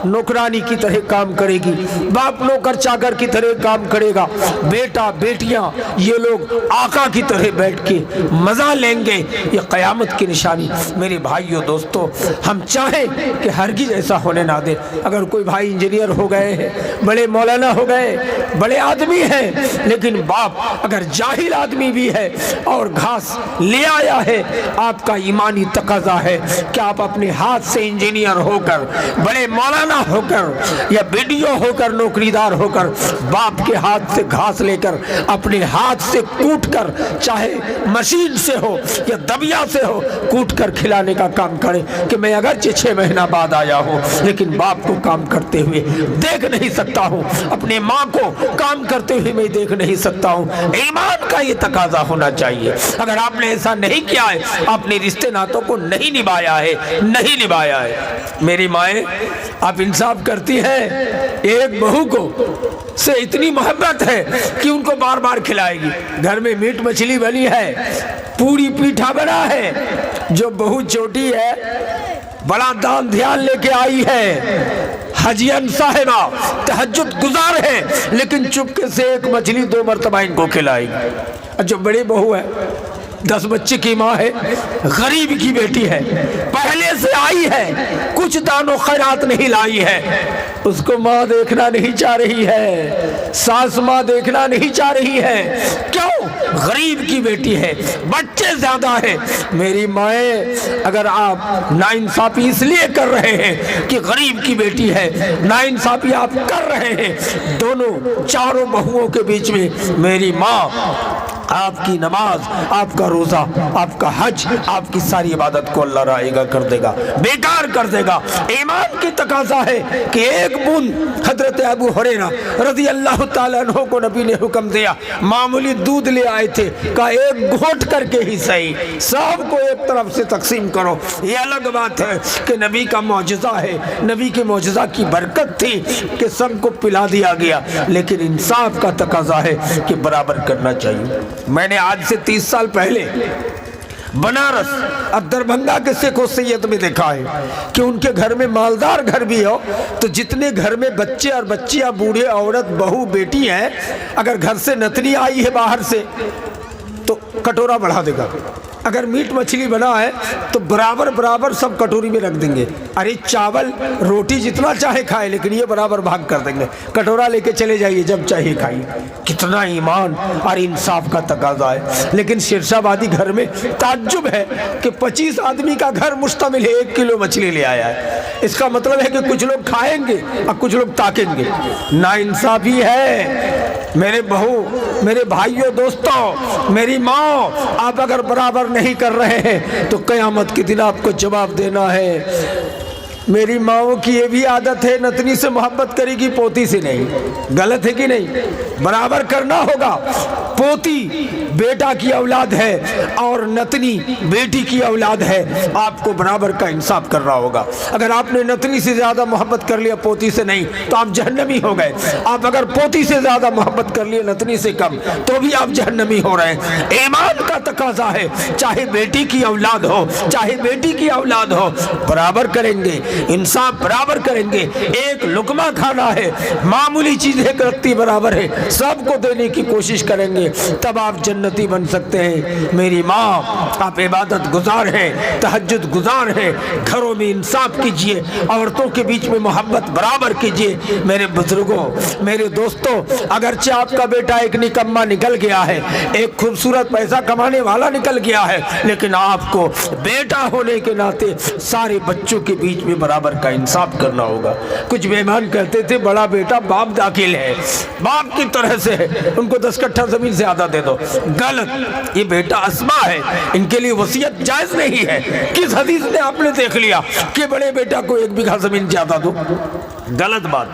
نوکرانی کی طرح کام کرے گی، باپ نوکر چاکر کی طرح کام کرے گا، بیٹا بیٹیاں یہ لوگ آقا کی طرح بیٹھ کے مزہ لیں گے۔ یہ قیامت کی نشانی۔ میرے بھائیوں دوستوں، ہم چاہیں کہ ہرگز ایسا ہونے نہ دیں۔ اگر کوئی بھائی انجینئر ہو گئے ہیں، بڑے مولانا ہو گئے، بڑے آدمی ہیں، لیکن باپ اگر جاہل آدمی بھی ہے اور گھاس لے آیا ہے، آپ کا ایمانی تقاضا ہے کہ آپ اپنے ہاتھ سے انجینئر ہو کر، بڑے مولانا ہو کر، یا بیڈیو ہو کر، نوکری دار ہو کر، باپ کے ہاتھ سے گھاس لے کر اپنے ہاتھ سے کوٹ کر، چاہے مشین سے ہو یا دبیا سے ہو، کوٹ کر کھلانے کا کام کرے کہ میں اگرچہ 6 مہینہ بعد آیا ہوں لیکن باپ کو کام کرتے ہوئے دیکھ نہیں سکتا ہوں، اپنے ماں کو کام کرتے ہوئے میں دیکھ نہیں سکتا ہوں۔ ایمان کا یہ تقاضا ہونا چاہیے۔ اگر آپ نے ایسا نہیں کیا ہے، آپ نے رشتے ناتوں کو نہیں نبھایا ہے، نہیں نبھایا ہے۔ میری مائیں، آپ انصاف کرتی ہیں، ایک بہو کو سے اتنی محبت ہے کہ ان کو بار بار کھلائے گی۔ گھر میں میٹ مچھلی بنی ہے، پوری پیٹھا بنا ہے، جو بہو چھوٹی ہے بڑا دان دھیان لے کے آئی ہے، حجین صاحبہ تہجد گزار ہے، لیکن چپکے سے ایک مچھلی 2 مرتبہ ان کو کھلائے گی۔ اور جو بڑی بہو ہے، 10 بچے کی ماں ہے، غریب کی بیٹی ہے، پہلے سے آئی ہے، کچھ دان و خیرات نہیں لائی ہے، اس کو ماں دیکھنا نہیں چاہ رہی ہے، ساس ماں دیکھنا نہیں چاہ رہی ہے۔ کیوں؟ غریب کی بیٹی ہے، بچے زیادہ ہیں۔ میری مائیں، اگر آپ ناانصافی اس لیے کر رہے ہیں کہ غریب کی بیٹی ہے، ناانصافی آپ کر رہے ہیں دونوں چاروں بہوؤں کے بیچ میں، میری ماں، آپ کی نماز، آپ کا روزہ، آپ کا حج، آپ کی ساری عبادت کو اللہ رائے گا کر دے گا، بیکار کر دے گا۔ ایمان کی تقاضا ہے کہ ایک بوند، حضرت ابو ہریرہ رضی اللہ تعالیٰ عنہ کو نبی نے حکم دیا، معمولی دودھ لے آئے تھے، کہا ایک گھونٹ کر کے ہی صحیح، سب کو ایک طرف سے تقسیم کرو۔ یہ الگ بات ہے کہ نبی کا معجزہ ہے، نبی کے معجزہ کی برکت تھی کہ سب کو پلا دیا گیا، لیکن انصاف کا تقاضا ہے کہ برابر کرنا چاہیے۔ میں نے آج سے 30 سال پہلے بنارس اور دربھنگا کے سکھ و سید میں دیکھا ہے کہ ان کے گھر میں مالدار گھر بھی ہو تو جتنے گھر میں بچے اور بچیاں، بوڑھے، عورت، بہو، بیٹی ہیں، اگر گھر سے نتنی آئی ہے باہر سے تو کٹورا بڑھا دے گا، اگر میٹ مچھلی بنا ہے تو برابر برابر سب کٹوری میں رکھ دیں گے، ارے چاول روٹی جتنا چاہے کھائے لیکن یہ برابر بھاگ کر دیں گے، کٹورا لے کے چلے جائیے جب چاہیے کھائیے۔ کتنا ایمان اور انصاف کا تقاضا ہے۔ لیکن شیرشاہ آبادی گھر میں تعجب ہے کہ 25 آدمی کا گھر مشتمل ہے، 1 کلو مچھلی لے آیا ہے، اس کا مطلب ہے کہ کچھ لوگ کھائیں گے اور کچھ لوگ تاکیں گے۔ ناانصافی ہے۔ میرے بہو، میرے بھائیوں، دوستوں، میری ماں، آپ اگر برابر نہیں کر رہے ہیں تو قیامت کے دن آپ کو جواب دینا ہے۔ میری ماؤں کی یہ بھی عادت ہے، نتنی سے محبت کرے گی، پوتی سے نہیں۔ غلط ہے کہ نہیں؟ برابر کرنا ہوگا۔ پوتی بیٹا کی اولاد ہے اور نتنی بیٹی کی اولاد ہے، آپ کو برابر کا انصاف کرنا ہوگا۔ اگر آپ نے نتنی سے زیادہ محبت کر لیا پوتی سے نہیں تو آپ جہنمی ہو گئے۔ آپ اگر پوتی سے زیادہ محبت کر لیے نتنی سے کم تو بھی آپ جہنمی ہو رہے ہیں۔ ایمان کا تقاضا ہے، چاہے بیٹی کی اولاد ہو چاہے بیٹی کی اولاد ہو، برابر کریں گے، انصاف برابر کریں گے۔ ایک لقمہ کھانا ہے، معمولی چیز ایک رتی برابر ہے، سب کو دینے کی کوشش کریں گے، تب آپ جنتی بن سکتے ہیں۔ میری ماں، آپ عبادت گزار ہیں، تہجد گزار ہیں، گھروں میں انصاف کیجئے، عورتوں کے بیچ میں محبت برابر کیجئے۔ میرے بزرگوں، میرے دوستوں، اگرچہ آپ کا بیٹا ایک نکما نکل گیا ہے، ایک خوبصورت پیسہ کمانے والا نکل گیا ہے، لیکن آپ کو بیٹا ہونے کے ناطے سارے بچوں کے بیچ میں برابر کا انصاف کرنا ہوگا۔ کچھ بیمان کہتے تھے بڑا بیٹا باپ داخل ہے، باپ کی طرح سے ہے، ان کو 10 کٹھا زمین زیادہ دے دو۔ غلط، یہ بیٹا اسما ہے، ان کے لیے وصیت جائز نہیں ہے۔ کس حدیث نے آپ نے دیکھ لیا کہ بڑے بیٹا کو 1 بیگھہ زمین زیادہ دو؟ غلط بات۔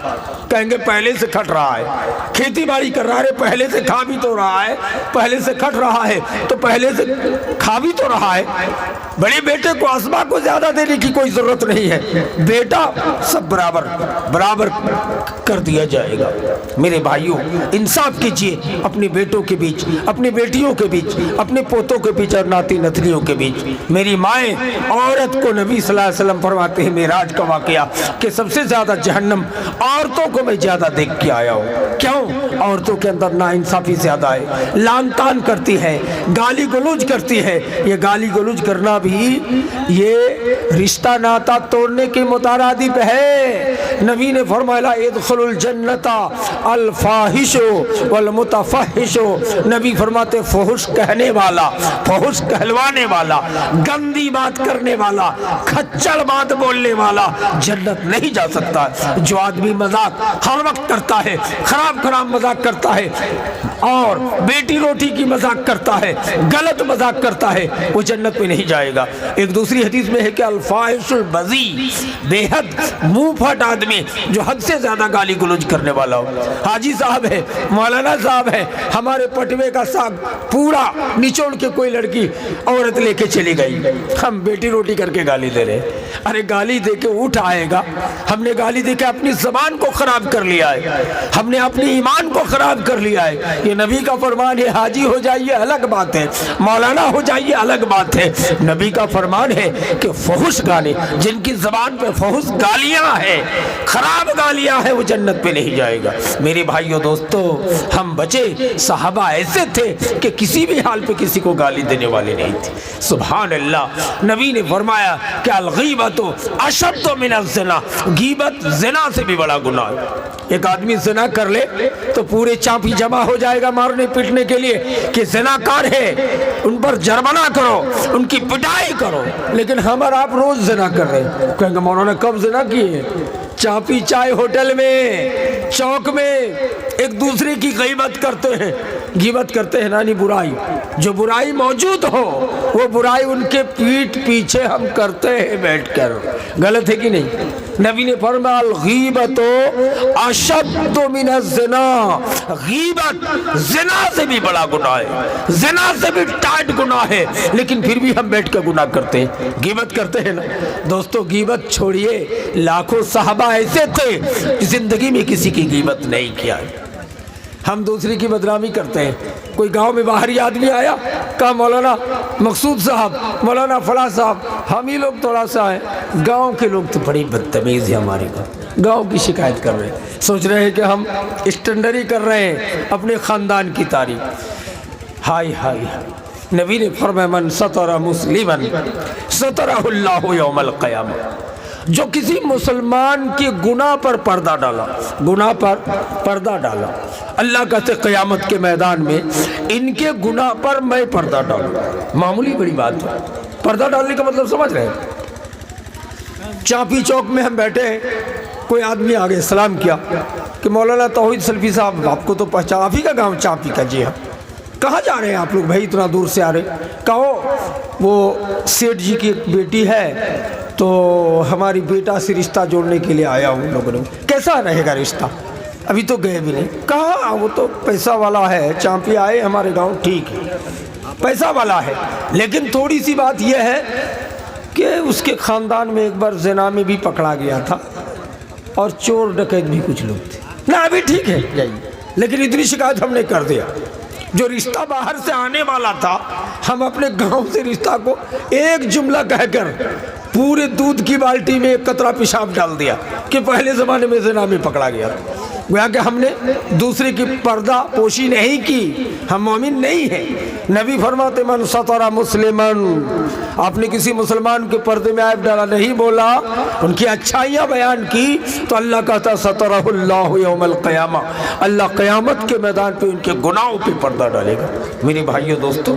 کہیں گے پہلے سے کھٹ رہا ہے، کھیتی باڑی کر رہا ہے، پہلے سے کھا بھی تو رہا ہے، پہلے سے کھٹ رہا ہے تو پہلے سے کھا بھی تو رہا ہے۔ بڑے بیٹے کو اسما کو زیادہ دینے کی کوئی ضرورت نہیں ہے، بیٹا سب برابر کر دیا جائے گا۔ میرے بھائیوں، انصاف کیجئے اپنے بیٹوں کے بیچ، اپنی بیٹیوں کے بیچ، اپنے پوتوں کے بیچ اور ناتی نتنیوں کے بیچ۔ میری مائیں، عورت کو نبی صلی اللہ علیہ وسلم فرماتے ہیں معراج کا واقعہ کہ سب سے زیادہ جہنم عورتوں کو میں زیادہ دیکھ کے آیا ہوں۔ کیوں؟ عورتوں کے اندر ناانصافی زیادہ ہے، لان تان کرتی ہے، گالی گلوج کرتی ہے۔ یہ گالی گلوج کرنا بھی یہ رشتہ ناتا توڑنے کے مترادف ہے۔ نبی نے فرمایا ادخلوا الجنت الفاحش والمتفحش۔ نبی فرماتے فحش کہنے والا، فحش کہلوانے والا، گندی بات کرنے والا، کھچڑ بات بولنے والا جنت نہیں جا سکتا۔ جو آدمی مذاق ہر وقت کرتا ہے، خراب مذاق کرتا ہے اور بیٹی روٹی کی مذاق کرتا ہے، غلط مذاق کرتا ہے، وہ جنت میں نہیں جائے گا۔ ایک دوسری حدیث میں ہے کہ الفاحش البذی، بے حد منہ پھٹ آدمی جو حد سے زیادہ گالی گلوج کرنے والا ہو۔ حاجی صاحب ہے، مولانا صاحب ہے، ہمارے پٹوے کا ساگ پورا نچوڑ کے کوئی لڑکی عورت لے کے چلی گئی، ہم بیٹی روٹی کر کے گالی دے رہے۔ ارے گالی دے کے اٹھ آئے گا، ہم نے گالی دے کے اپنی زبان کو خراب کر لیا ہے، ہم نے اپنی ایمان کو خراب کر لیا ہے۔ یہ نبی کا فرمان ہے، حاجی ہو جائیے الگ بات ہے، مولانا ہو جائیے الگ بات ہے۔ نبی کا فرمان ہے کہ فحش گالی، جن کی زبان پہ فحش گالیاں ہیں، خراب گالیاں ہیں، وہ جنت پہ نہیں جائے گا۔ میرے بھائیوں دوستو، ہم بچے، صحابہ ایسے تھے کہ کسی بھی حال پہ کسی کو گالی دینے والے نہیں تھے۔ سبحان اللہ۔ نبی نے فرمایا کہ الغیبت اشد من الزنا، غیبت زنا سے بھی بڑا گناہ ہے۔ ایک آدمی زنا کر لے تو پورے چاپی جمع ہو جائے گا مارنے پیٹنے کے لیے کہ زنا کار ہے، ان پر جرمانہ کرو، ان کی پٹائی کرو۔ لیکن ہم اور آپ روز زنا کر رہے ہیں۔ کہیں گے مولانا کب زنا کیے؟ چاپی چائے ہوٹل میں، چوک میں ایک دوسرے کی غیبت کرتے ہیں۔ غیبت کرتے ہیں یعنی برائی، جو برائی موجود ہو وہ برائی ان کے پیٹھ پیچھے ہم کرتے ہیں بیٹھ کر۔ غلط ہے کہ نہیں؟ نبی نے فرمایا الغیبت اشد من الزنا، غیبت زنا سے بھی بڑا گناہ ہے، زنا سے بھی ٹاٹ گناہ ہے، لیکن پھر بھی ہم بیٹھ کے گناہ کرتے ہیں، غیبت کرتے ہیں نا۔ دوستو غیبت چھوڑیے، لاکھوں صحابہ ایسے تھے زندگی میں کسی کی غیبت نہیں کیا ہے۔ ہم دوسری کی بدنامی کرتے ہیں۔ کوئی گاؤں میں باہری آدمی آیا، کہا مولانا مقصود صاحب، مولانا فلاں صاحب، ہم ہی لوگ تھوڑا سا ہیں، گاؤں کے لوگ تو بڑی بدتمیز ہے ہمارے گاؤں کی شکایت کر رہے ہیں، سوچ رہے ہیں کہ ہم اسٹینڈری کر رہے ہیں اپنے خاندان کی تعریف۔ ہائے ہائے، نبی نے فرمایا من ستر مسلما سترہ اللہ یوم القیامہ، جو کسی مسلمان کی گناہ پر پردہ ڈالا، گناہ پر پردہ ڈالا، اللہ کہتے قیامت کے میدان میں ان کے گناہ پر میں پردہ ڈالوں۔ معمولی بڑی بات ہے، پردہ ڈالنے کا مطلب سمجھ رہے ہیں؟ چاپی چوک میں ہم بیٹھے ہیں، کوئی آدمی آگے سلام کیا کہ مولانا توحید سلفی صاحب، آپ کو تو پہچان، آپ ہی کا گاؤں چاپی کا؟ جی ہاں۔ کہاں جا رہے ہیں آپ لوگ بھائی، اتنا دور سے آ رہے؟ کہو وہ سیٹھ جی کی ایک بیٹی ہے تو ہماری بیٹا سے رشتہ جوڑنے کے لیے آیا ہوں لوگوں نے۔ کیسا رہے گا رشتہ؟ ابھی تو گئے بھی نہیں۔ کہا وہ تو پیسہ والا ہے، چانپی آئے ہمارے گاؤں، ٹھیک ہے پیسہ والا ہے، لیکن تھوڑی سی بات یہ ہے کہ اس کے خاندان میں ایک بار زنا میں بھی پکڑا گیا تھا اور چور ڈکیت بھی کچھ لوگ تھے۔ نہ ابھی ٹھیک ہے جائیے، لیکن اتنی شکایت ہم نے کر دیا، جو رشتہ باہر سے آنے والا تھا ہم اپنے گاؤں سے رشتہ کو ایک جملہ کہہ کر پورے دودھ کی بالٹی میں ایک قطرہ پیشاب ڈال دیا کہ پہلے زمانے میں زنا میں پکڑا گیا۔ گویا کہ ہم نے دوسرے کی پردہ پوشی نہیں کی، ہم مومن نہیں ہیں۔ نبی فرماتے من ستر مسلمن، آپ نے کسی مسلمان کے پردے میں عیب ڈالا، نہیں بولا، ان کی اچھائیاں بیان کی، تو اللہ کہتا سترہ اللہ یوم القیامہ، اللہ قیامت کے میدان پہ ان کے گناہوں پہ پردہ ڈالے گا۔ میرے بھائیو دوستو،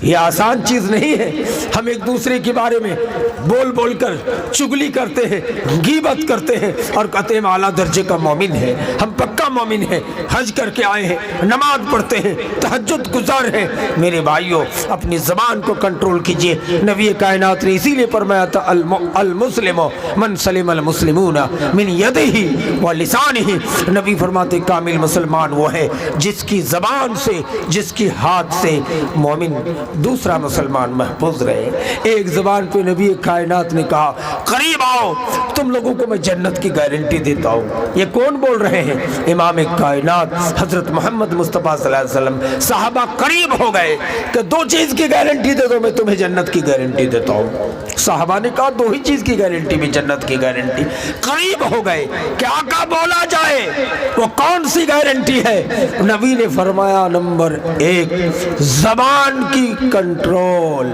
یہ آسان چیز نہیں ہے۔ ہم ایک دوسرے کے بارے میں بول بول کر چگلی کرتے ہیں، غیبت کرتے ہیں اور کہتے ہیں ہم اعلیٰ درجے کا مومن ہے، ہم پکا مومن ہیں، حج کر کے آئے ہیں، نماز پڑھتے ہیں، تہجد گزار ہیں۔ میرے بھائیوں، اپنی زبان کو کنٹرول کیجئے۔ نبی کائنات نے اسی لیے فرمایا تھا المسلم من سلم المسلمون من یدہ و لسانہ۔ نبی فرماتے کامل مسلمان وہ ہے جس کی زبان سے، جس کی ہاتھ سے مومن دوسرا مسلمان محفوظ رہے۔ ایک زبان پہ نبی کائنات نے کہا قریب آؤ، تم لوگوں کو میں جنت کی گارنٹی دیتا ہوں۔ یہ کون بول رہے ہیں؟ امام کائنات حضرت محمد مصطفیٰ صلی اللہ علیہ وسلم۔ صحابہ قریب ہو گئے کہ دو چیز کی گارنٹی دے دو، میں تمہیں جنت کی گارنٹی دیتا ہوں۔ صحابہ نے کہا دو ہی چیز کی گارنٹی میں جنت کی گارنٹی۔ قریب ہو گئے کہ آقا بولا جائے وہ کون سی گارنٹی ہے؟ نبی نے فرمایا نمبر ایک زبان کی کنٹرول،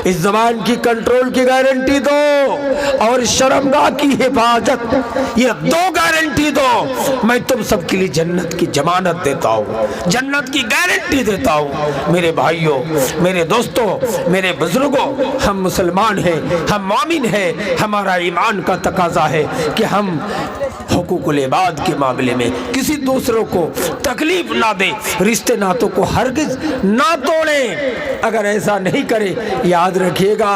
اس زبان کی کنٹرول کی گارنٹی دو، اور شرمگاہ کی حفاظت، یہ دو گارنٹی دو، میں تم سب کے لیے جنت کی ضمانت دیتا ہوں، جنت کی گارنٹی دیتا ہوں۔ میرے بھائیوں، میرے دوستوں، میرے بزرگوں، ہم مسلمان ہیں، ہم مومن ہیں، ہمارا ایمان کا تقاضا ہے کہ ہم حقوق العباد کے معاملے میں کسی دوسروں کو تکلیف نہ دیں، رشتے ناتوں کو ہرگز نہ توڑیں۔ اگر ایسا نہیں کرے، یاد رکھیے گا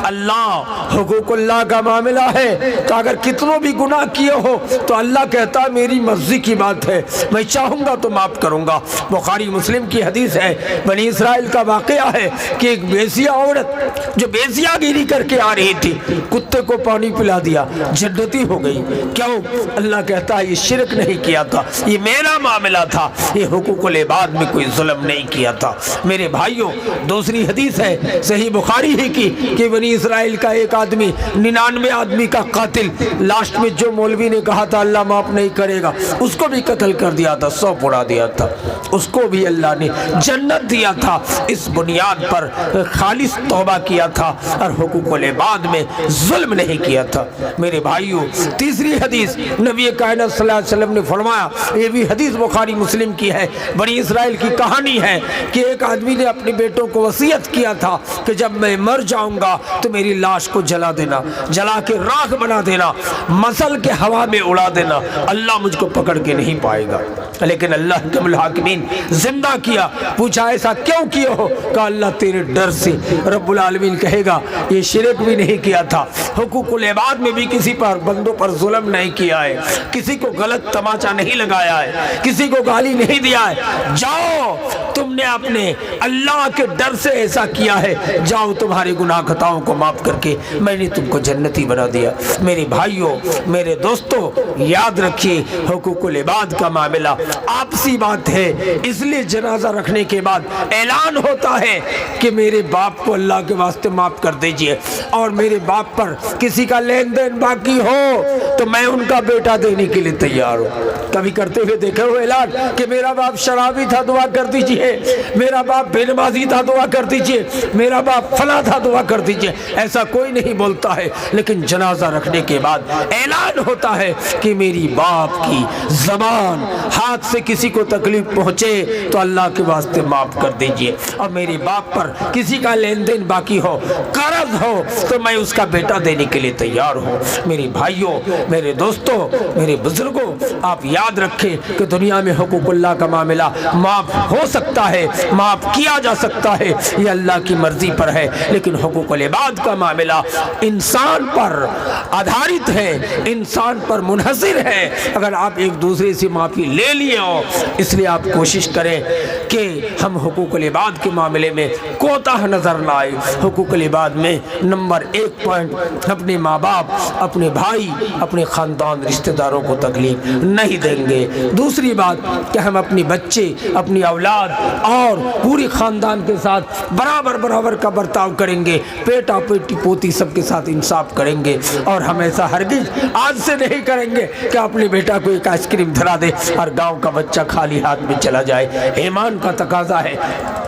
اللہ، حقوق اللہ کا معاملہ ہے تو اگر کتنوں بھی گناہ کیے ہو تو اللہ کہتا میری مرضی کی بات ہے، میں چاہوں گا تو معاف کروں گا۔ بخاری مسلم کی حدیث ہے، بنی اسرائیل کا واقعہ ہے کہ ایک بیسیا عورت جو بیسیا گیری کر کے آ رہی تھی، کتے کو پانی پلا دیا، جنتی ہو گئی۔ کیوں؟ اللہ کہتا ہے یہ شرک نہیں کیا تھا، یہ میرا معاملہ تھا، یہ حقوق العباد میں کوئی ظلم نہیں کیا تھا۔ میرے بھائیوں، دوسری حدیث ہے صحیح بخاری ہی کی کہ بنی اسرائیل کا ایک آدمی 99 آدمی کا قاتل، لاسٹ میں جو مولوی نے کہا تھا اللہ معاف نہیں کرے گا، اس کو بھی قتل کر دیا تھا، 100 اڑا دیا تھا، اس کو بھی اللہ نے جنت دیا تھا۔ اس بنیاد پر خالص توبہ کیا تھا اور حقوق العباد میں ظلم نہیں کیا تھا۔ میرے بھائیوں، تیسری حدیث نبی کائنات صلی اللہ علیہ وسلم نے فرمایا، یہ بھی حدیث بخاری مسلم کی ہے، بنی اسرائیل کی کہانی ہے کہ ایک آدمی نے اپنے بیٹوں کو وصیت کیا تھا کہ جب میں مر جاؤں گا تو میری لاش کو جلا دینا، جلا کے راکھ بنا دینا، مسل کے ہوا میں اڑا دینا، اللہ مجھ کو پکڑ کے نہیں پائے گا۔ لیکن اللہ حکم الحاکمین زندہ کیا۔ پوچھا ایسا کیوں کیے ہو؟ کہا اللہ تیرے ڈر سے۔ رب العالمین کہے گا یہ شرک بھی نہیں کیا تھا، حقوق العباد میں بھی کسی پر بندوں پر ظلم نہیں کیا ہے، کسی کو غلط تماچا نہیں لگایا ہے، کسی کو گالی نہیں دیا ہے۔ جاؤ، تم نے اپنے اللہ کے ڈر سے ایسا کیا ہے، جاؤ تمہارے گناہ خطاؤں کو معاف کر کے میں نے تم کو جنتی بنا دیا۔ میرے بھائیوں، میرے دوستوں، یاد رکھیے حقوق العباد کا معاملہ آپسی بات ہے، اس لیے جنازہ رکھنے کے بعد اعلان ہوتا ہے کہ میرے باپ کو اللہ کے واسطے معاف کر دیجئے، اور میرے باپ پر کسی کا لین دین باقی ہو تو میں ان کا بیٹا دینے کے لیے تیار ہوں۔ کبھی کرتے ہوئے دیکھے ہو اعلان کہ میرا باپ شرابی تھا دعا کر دیجئے، میرا باپ بے نمازی تھا دعا کر دیجئے، میرا باپ فلاں تھا دعا کر دیجئے، ایسا کوئی نہیں بولتا ہے۔ لیکن جنازہ رکھنے کے بعد اعلان ہوتا ہے کہ میری باپ کی زبان ہاتھ سے کسی کو تکلیف پہنچے تو اللہ کے واسطے معاف کر دیجئے، اور میرے باپ پر کسی کا لین دین باقی ہو، قرض ہو، تو میں اس کا بیٹا دینے کے لیے تیار ہوں۔ میری بھائیوں، میرے دوستوں، میرے بزرگوں آپ یاد رکھیں کہ دنیا میں حقوق اللہ کا معاملہ معاف ہو سکتا ہے، معاف کیا جا سکتا ہے، یہ اللہ کی مرضی پر ہے، لیکن حقوق العباد کا معاملہ انسان پر آدھارت ہے، انسان پر منحصر ہے۔ اگر آپ ایک دوسرے سے معافی لے لیے ہو، اس لیے آپ کوشش کریں کہ ہم حقوق العباد کے معاملے میں کوتاہ نظر نہ آئے۔ حقوق العباد میں نمبر 1 پوائنٹ، اپنے ماں باپ، اپنے بھائی، اپنے خاندان رشتہ داروں کو تکلیف نہیں دیں گے۔ دوسری بات کہ ہم اپنے بچے، اپنی اولاد اور پوری خاندان کے ساتھ برابر کا برتاؤ کریں گے، بیٹا بیٹی پوتی سب کے ساتھ انصاف کریں گے، اور ہم ایسا ہرگز آج سے نہیں کریں گے کہ اپنے بیٹا کو ایک آئس کریم دھرا دے اور گاؤں کا بچہ خالی ہاتھ میں چلا جائے۔ ایمان کا تقاضا ہے،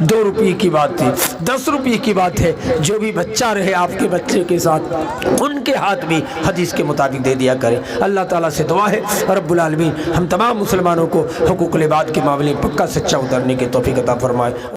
2 روپے کی بات تھی، 10 روپے کی بات ہے، جو بھی بچہ رہے آپ کے بچے کے ساتھ ان کے ہاتھ بھی حدیث کے مطابق دے دیا کریں۔ اللہ تعالیٰ سے دعا ہے رب العالمین ہم تمام مسلمانوں کو حقوق العباد کے معاملے میں پکا سچا اترنے کی توفیق عطا فرمائے۔